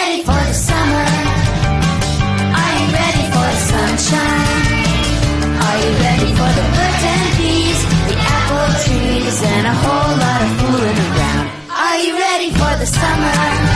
ready for the summer? Are you ready for the sunshine? Are you ready for the birds and bees, the apple trees, and a whole lot of fooling around? Are you ready for the summer?